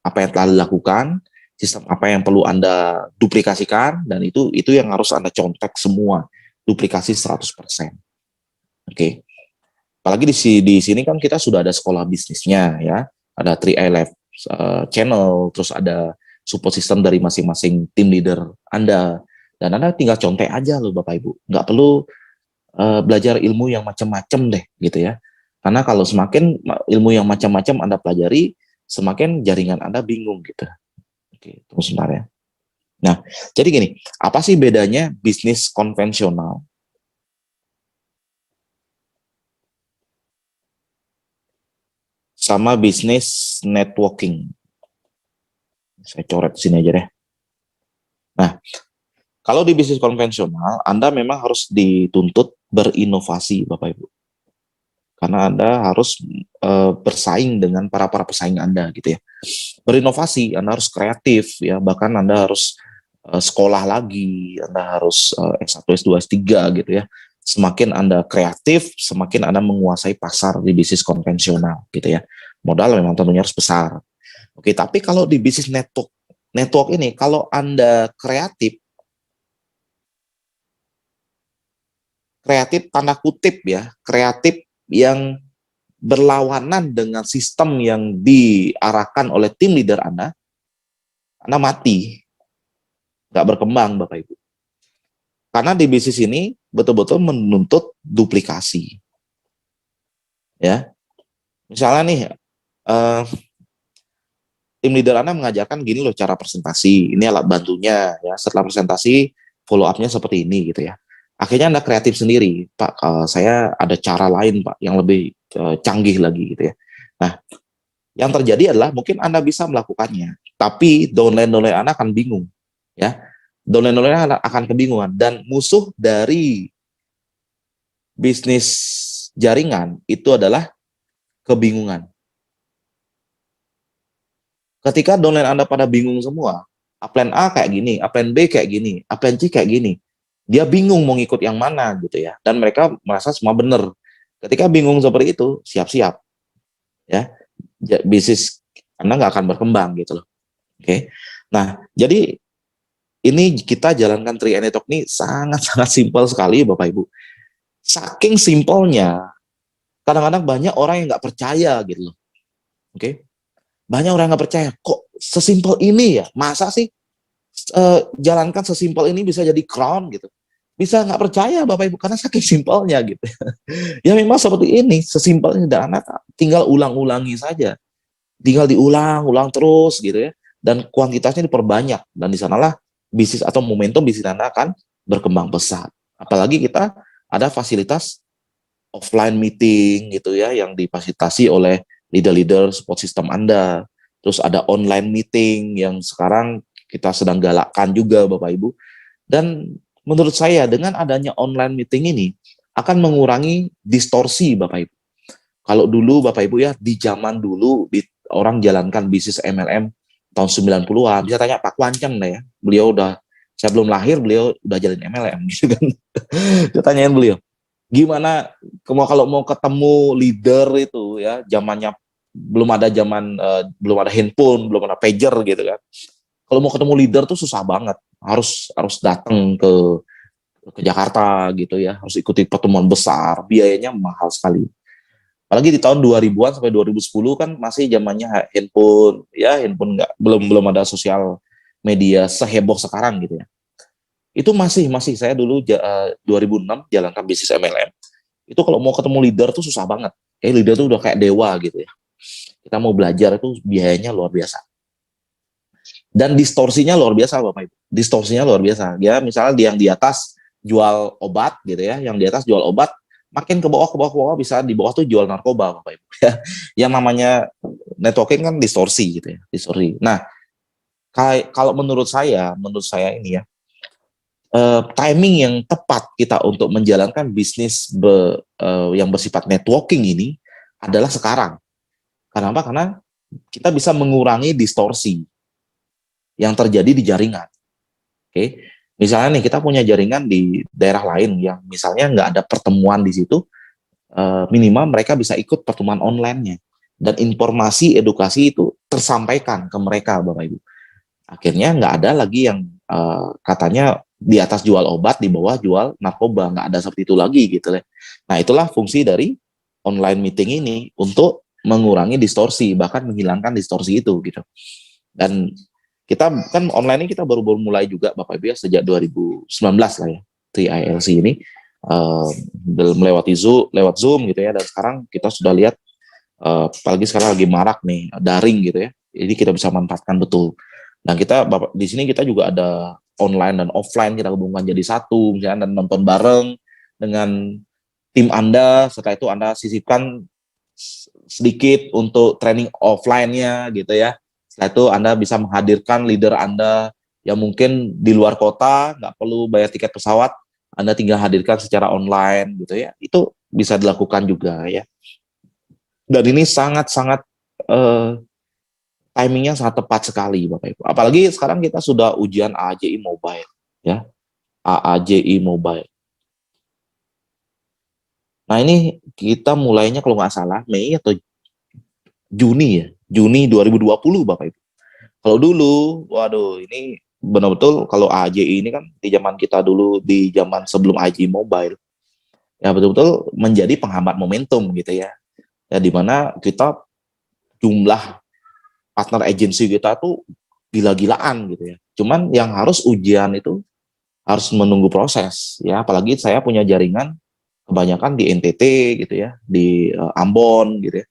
Apa yang telah dilakukan, sistem apa yang perlu Anda duplikasikan, dan itu yang harus Anda contek semua. Duplikasi 100%. Oke. Apalagi di sini kan kita sudah ada sekolah bisnisnya ya. Ada 3i Lab channel, terus ada support system dari masing-masing tim leader Anda. Dan Anda tinggal contek aja loh Bapak Ibu. Nggak perlu belajar ilmu yang macam-macam deh gitu ya. Karena kalau semakin ilmu yang macam-macam Anda pelajari, semakin jaringan Anda bingung gitu. Oke, tunggu sebentar ya. Nah, jadi gini, apa sih bedanya bisnis konvensional sama bisnis networking? Saya coret di sini aja deh. Nah, kalau di bisnis konvensional, Anda memang harus dituntut berinovasi, Bapak Ibu. Karena Anda harus bersaing dengan para pesaing Anda gitu ya. Berinovasi, Anda harus kreatif ya, bahkan Anda harus sekolah lagi, Anda harus S1, S2, S3 gitu ya. Semakin Anda kreatif, semakin Anda menguasai pasar di bisnis konvensional gitu ya. Modal memang tentunya harus besar. Oke, tapi kalau di bisnis network ini, kalau Anda kreatif tanda kutip ya, kreatif yang berlawanan dengan sistem yang diarahkan oleh tim leader Anda mati, nggak berkembang Bapak Ibu. Karena di bisnis ini betul-betul menuntut duplikasi. Ya, misalnya nih, tim leader Anda mengajarkan gini loh cara presentasi, ini alat bantunya ya. Setelah presentasi follow up-nya seperti ini gitu ya. Akhirnya Anda kreatif sendiri, Pak. Saya ada cara lain Pak yang lebih canggih lagi gitu ya. Nah, yang terjadi adalah mungkin Anda bisa melakukannya, tapi downline Anda akan bingung ya. Downline Anda akan kebingungan, dan musuh dari bisnis jaringan itu adalah kebingungan. Ketika downline Anda pada bingung semua, plan A kayak gini, plan B kayak gini, plan C kayak gini, dia bingung mau ngikut yang mana gitu ya, dan mereka merasa semua benar. Ketika bingung seperti itu, siap-siap ya, bisnis Anda nggak akan berkembang gitu loh. Oke, nah jadi ini kita jalankan 3 Network ini sangat-sangat simpel sekali Bapak Ibu. Saking simpelnya, kadang-kadang banyak orang yang nggak percaya gitu loh. Oke, banyak orang yang nggak percaya, kok sesimpel ini ya, masa sih jalankan sesimpel ini bisa jadi crown gitu. Bisa nggak percaya Bapak Ibu, karena saking simpelnya gitu. Ya memang seperti ini, sesimpel ini, dan anak tinggal ulang-ulangi saja. Tinggal diulang-ulang terus gitu ya. Dan kuantitasnya diperbanyak, dan di sanalah bisnis atau momentum bisnis Anda akan berkembang pesat. Apalagi kita ada fasilitas offline meeting gitu ya, yang difasilitasi oleh leader-leader support system Anda. Terus ada online meeting yang sekarang kita sedang galakkan juga Bapak Ibu. Dan menurut saya dengan adanya online meeting ini akan mengurangi distorsi Bapak Ibu. Kalau dulu Bapak Ibu ya, di zaman dulu orang jalankan bisnis MLM tahun 90-an, bisa tanya Pak Kwanceng lah ya. Beliau udah, saya belum lahir beliau udah jalan MLM gitu kan. Saya tanyain beliau, gimana kalau mau ketemu leader itu ya, zamannya belum ada handphone, belum ada pager gitu kan. Kalau mau ketemu leader tuh susah banget, harus datang ke Jakarta gitu ya, harus ikuti pertemuan besar, biayanya mahal sekali. Apalagi di tahun 2000-an sampai 2010 kan masih zamannya handphone, ya handphone nggak, belum ada sosial media seheboh sekarang gitu ya. Itu masih saya dulu 2006 jalankan bisnis MLM. Itu kalau mau ketemu leader tuh susah banget. Kayak leader tuh udah kayak dewa gitu ya. Kita mau belajar itu biayanya luar biasa. Dan distorsinya luar biasa Bapak Ibu. Distorsinya luar biasa. Ya misalnya yang di atas jual obat gitu ya, yang di atas jual obat, makin ke bawah bisa di bawah tuh jual narkoba Bapak Ibu. Ya. Yang namanya networking kan distorsi gitu ya, distorsi. Nah, kalau menurut saya ini ya, timing yang tepat kita untuk menjalankan bisnis yang bersifat networking ini adalah sekarang. Kenapa? Karena kita bisa mengurangi distorsi yang terjadi di jaringan. Oke, misalnya nih kita punya jaringan di daerah lain yang misalnya nggak ada pertemuan di situ, minimal mereka bisa ikut pertemuan online-nya, dan informasi edukasi itu tersampaikan ke mereka Bapak Ibu. Akhirnya nggak ada lagi yang katanya di atas jual obat, di bawah jual narkoba, nggak ada seperti itu lagi gitu ya. Nah itulah fungsi dari online meeting ini, untuk mengurangi distorsi, bahkan menghilangkan distorsi itu gitu. Dan kita kan online ini kita baru mulai juga Bapak Ibu ya, sejak 2019 lah ya, 3ILC ini melewati lewat Zoom gitu ya, dan sekarang kita sudah lihat apalagi sekarang lagi marak nih daring gitu ya, jadi kita bisa manfaatkan betul. Nah kita di sini kita juga ada online dan offline, kita hubungkan jadi satu misalnya, dan nonton bareng dengan tim Anda. Setelah itu Anda sisipkan sedikit untuk training offline-nya gitu ya. Setelah itu Anda bisa menghadirkan leader Anda yang mungkin di luar kota, nggak perlu bayar tiket pesawat, Anda tinggal hadirkan secara online gitu ya. Itu bisa dilakukan juga ya. Dan ini sangat-sangat eh, timingnya sangat tepat sekali Bapak Ibu. Apalagi sekarang kita sudah ujian AAJI Mobile ya, AAJI Mobile. Nah ini kita mulainya kalau nggak salah Mei atau Juni ya, Juni 2020 Bapak Ibu. Kalau dulu, waduh ini benar-betul kalau AAJI ini kan di zaman kita dulu, di zaman sebelum AAJI Mobile, ya betul-betul menjadi penghambat momentum gitu ya. Ya di mana kita jumlah partner agency kita tuh gila-gilaan gitu ya. Cuman yang harus ujian itu harus menunggu proses ya. Apalagi saya punya jaringan kebanyakan di NTT gitu ya, di Ambon gitu ya.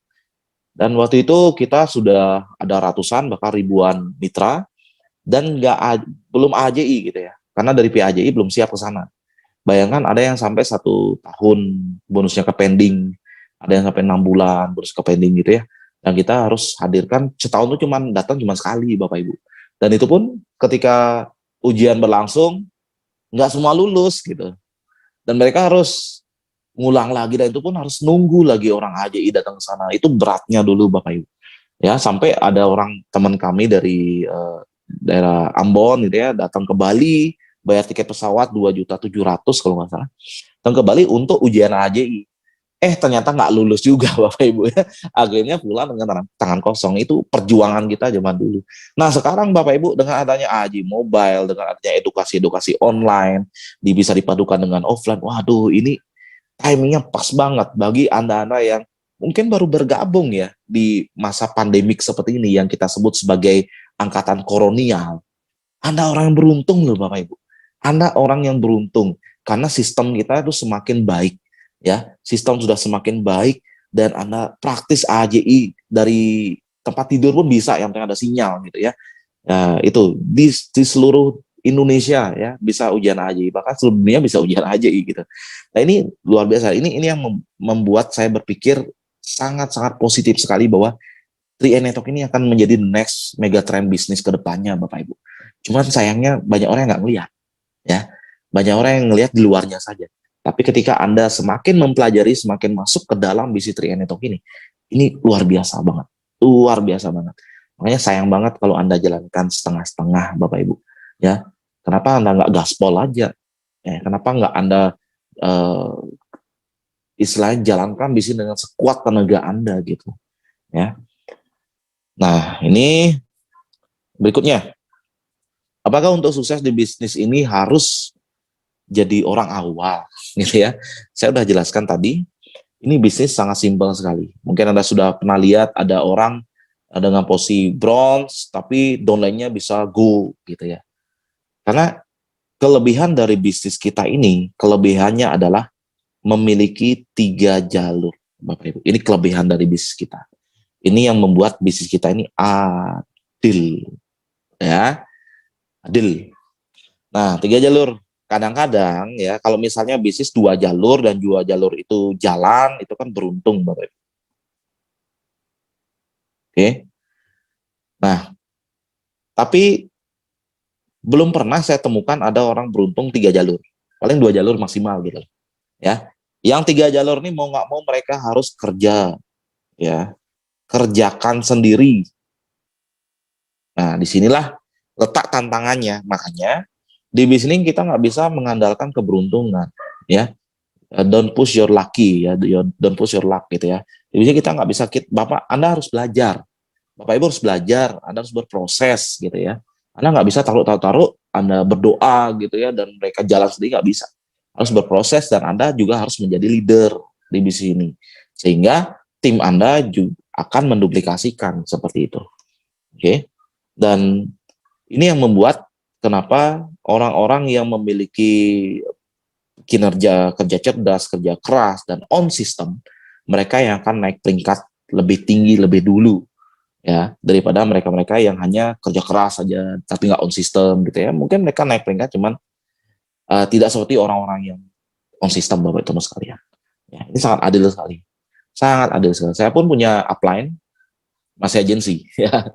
Dan waktu itu kita sudah ada ratusan bahkan ribuan mitra dan belum AJI gitu ya. Karena dari PAJI belum siap ke sana. Bayangkan ada yang sampai 1 tahun bonusnya ke pending, ada yang sampai 6 bulan bonus ke pending gitu ya. Dan kita harus hadirkan setahun itu datang cuma sekali Bapak Ibu. Dan itu pun ketika ujian berlangsung nggak semua lulus gitu. Dan mereka harus ngulang lagi dan itu pun harus nunggu lagi orang AJI datang ke sana. Itu beratnya dulu Bapak Ibu. Ya sampai ada orang teman kami dari daerah Ambon gitu ya datang ke Bali bayar tiket pesawat 2.700.000 kalau nggak salah datang ke Bali untuk ujian AJI ternyata nggak lulus juga Bapak Ibu ya akhirnya pulang dengan tangan kosong. Itu perjuangan kita zaman dulu. Nah sekarang Bapak Ibu dengan adanya AJI Mobile, dengan adanya edukasi online bisa dipadukan dengan offline, waduh ini timingnya pas banget bagi anda-anda yang mungkin baru bergabung ya di masa pandemik seperti ini yang kita sebut sebagai angkatan kolonial. Anda orang yang beruntung loh Bapak Ibu. Anda orang yang beruntung karena sistem kita itu semakin baik ya. Sistem sudah semakin baik dan Anda praktis AJI dari tempat tidur pun bisa yang penting ada sinyal gitu ya. Nah, itu di seluruh Indonesia ya bisa ujian AJI, bahkan seluruh dunia bisa ujian AJI gitu. Nah ini luar biasa. Ini yang membuat saya berpikir sangat-sangat positif sekali bahwa 3 Network ini akan menjadi next mega trend bisnis ke depannya Bapak Ibu. Cuman sayangnya banyak orang yang nggak ngelihat ya. Banyak orang yang ngelihat di luarnya saja. Tapi ketika Anda semakin mempelajari, semakin masuk ke dalam bisnis 3 Network ini luar biasa banget. Luar biasa banget. Makanya sayang banget kalau Anda jalankan setengah-setengah Bapak Ibu. Ya, kenapa Anda nggak gaspol aja? Kenapa nggak Anda eh, istilahnya jalankan bisnis dengan sekuat tenaga Anda gitu? Ya. Nah, ini berikutnya. Apakah untuk sukses di bisnis ini harus jadi orang awal gitu ya? Saya sudah jelaskan tadi, ini bisnis sangat simpel sekali. Mungkin Anda sudah pernah lihat ada orang dengan posisi bronze tapi downline-nya bisa gold gitu ya. Karena kelebihan dari bisnis kita ini, kelebihannya adalah memiliki 3 jalur, Bapak Ibu. Ini kelebihan dari bisnis kita. Ini yang membuat bisnis kita ini adil, ya, adil. Nah, 3 jalur. Kadang-kadang ya, kalau misalnya bisnis 2 jalur dan 2 jalur itu jalan, itu kan beruntung, Bapak Ibu. Oke. Nah, tapi belum pernah saya temukan ada orang beruntung 3 jalur. Paling 2 jalur maksimal gitu, ya. Yang 3 jalur ini mau nggak mau mereka harus kerja, ya, kerjakan sendiri. Nah, disinilah letak tantangannya. Makanya di bisnis kita nggak bisa mengandalkan keberuntungan, ya. Don't push your lucky, ya. Don't push your luck gitu ya. Di bisnis kita nggak bisa, Bapak, Anda harus belajar. Bapak Ibu harus belajar, Anda harus berproses gitu ya. Anda nggak bisa taruh-taruh, Anda berdoa gitu ya, dan mereka jalan sendiri, nggak bisa. Harus berproses dan Anda juga harus menjadi leader di bisnis ini. Sehingga tim Anda juga akan menduplikasikan seperti itu. Oke. Dan ini yang membuat kenapa orang-orang yang memiliki kinerja kerja cerdas, kerja keras, dan on system, mereka yang akan naik peringkat lebih tinggi lebih dulu ya daripada mereka-mereka yang hanya kerja keras saja tapi nggak on system gitu ya. Mungkin mereka naik peringkat cuman tidak seperti orang-orang yang on system Bapak Ibu sekalian. Ya, ini sangat adil sekali. Sangat adil sekali. Saya pun punya upline masih agensi ya.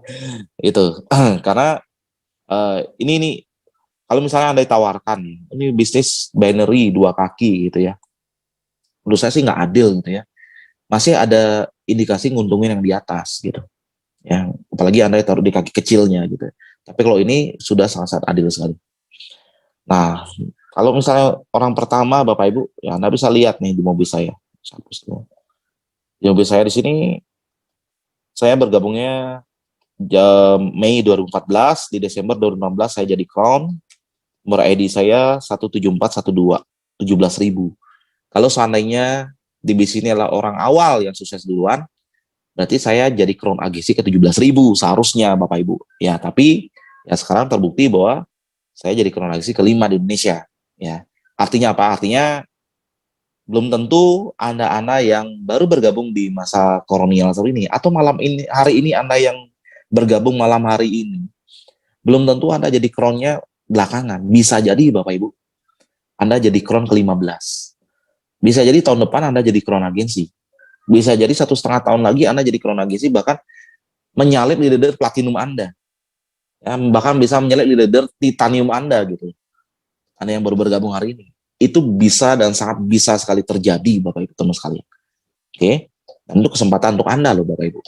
Itu karena ini kalau misalnya Anda ditawarkan nih, ini bisnis binary dua kaki gitu ya. Menurut saya sih nggak adil gitu ya. Masih ada indikasi nguntungin yang di atas gitu. Ya, apalagi Anda taruh di kaki kecilnya gitu. Tapi kalau ini sudah sangat-sangat adil sekali. Nah, kalau misalnya orang pertama Bapak Ibu, ya Anda bisa lihat nih di mobil saya. Di mobil saya di sini saya bergabungnya Mei 2014, di Desember 2016 saya jadi Crown. Nomor ID saya 17412, 17.000. Kalau seandainya di bis ini adalah orang awal yang sukses duluan, berarti saya jadi Crown agensi ke 17.000 seharusnya Bapak Ibu. Ya, tapi ya sekarang terbukti bahwa saya jadi Crown agensi kelima di Indonesia. Ya, artinya apa? Artinya belum tentu Anda yang baru bergabung di masa kolonial seperti ini, atau malam ini, hari ini Anda yang bergabung malam hari ini, belum tentu Anda jadi crownnya belakangan. Bisa jadi Bapak Ibu, Anda jadi crown ke-15. Bisa jadi tahun depan Anda jadi crown agensi. Bisa jadi 1,5 tahun lagi Anda jadi crown agensi, bahkan menyalip leader platinum Anda. Ya, bahkan bisa menyalip leader titanium Anda gitu. Anda yang baru bergabung hari ini. Itu bisa dan sangat bisa sekali terjadi Bapak Ibu teman sekalian. Oke. Dan itu kesempatan untuk Anda loh Bapak Ibu.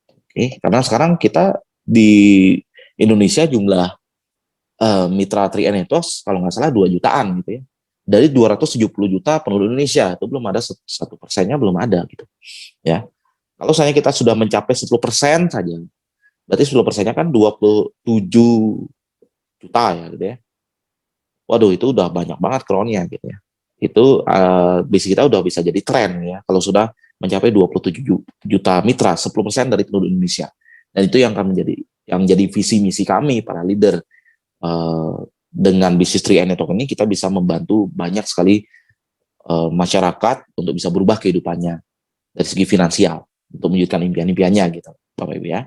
Oke, karena sekarang kita di Indonesia jumlah mitra 3N Ethos kalau nggak salah 2 jutaan gitu ya. Dari 270 juta penduduk Indonesia itu belum ada 1%-nya belum ada gitu. Ya. Kalau misalnya kita sudah mencapai 10% saja, berarti 10%-nya kan 27 juta ya gitu ya. Waduh, itu udah banyak banget kronnya gitu ya. Itu base kita udah bisa jadi tren ya kalau sudah mencapai 27 juta mitra, 10% dari penduduk Indonesia. Dan itu yang akan jadi visi misi kami para leader. Dengan bisnis 3N Network ini kita bisa membantu banyak sekali masyarakat untuk bisa berubah kehidupannya dari segi finansial untuk mewujudkan impian-impiannya gitu Bapak Ibu ya.